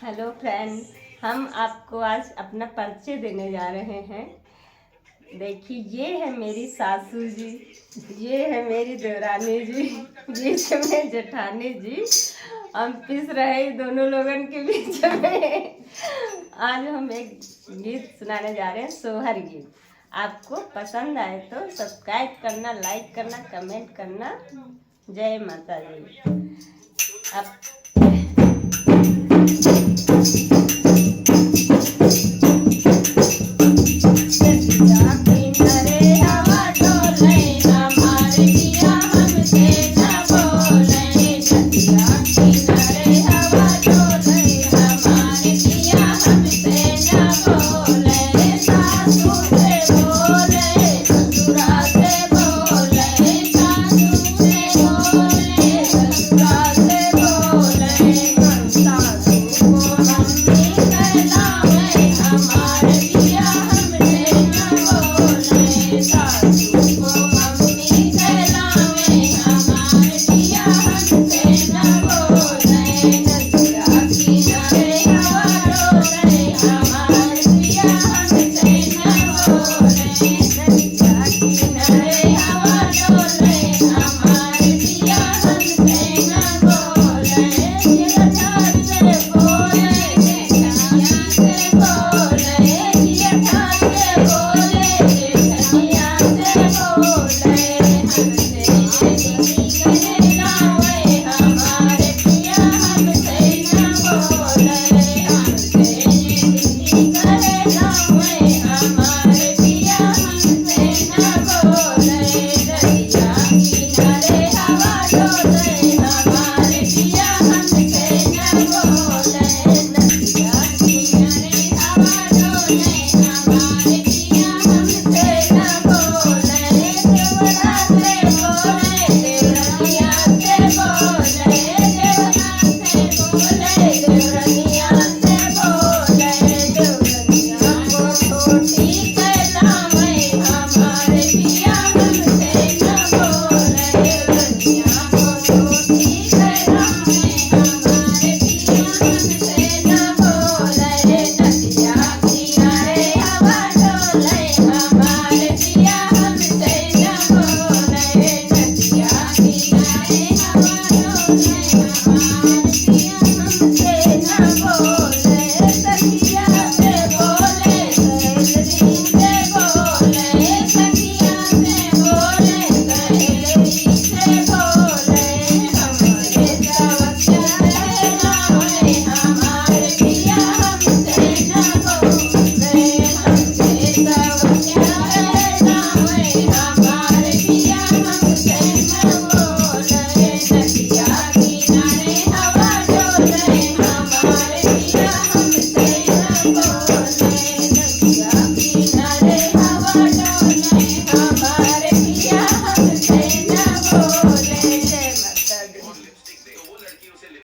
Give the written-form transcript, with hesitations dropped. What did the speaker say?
Hello friend, हम आपको आज अपना परिचय देने जा रहे हैं। देखिए, ये है मेरी सासू जी, ये है मेरी देवरानी जी, बीच में जेठानी जी। हम पिस रहे दोनों लोगन के बीच में। आज हम एक गीत सुनाने जा रहे हैं, सोहर गीत। आपको पसंद आए तो सब्सक्राइब करना, लाइक करना, कमेंट करना। जय माता दी। अब